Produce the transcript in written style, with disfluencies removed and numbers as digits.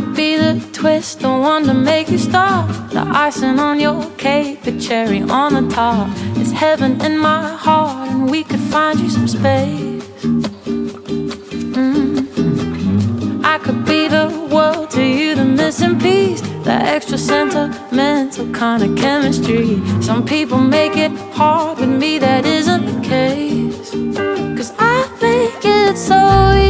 could be the twist, the one to make you stop, the icing on your cake, the cherry on the top. It's heaven in my heart, and we could find you some space. I could be the world to you, the missing piece, the extra sentimental kind of chemistry. Some people make it hard, with me that isn't the case, 'cause I make it so easy.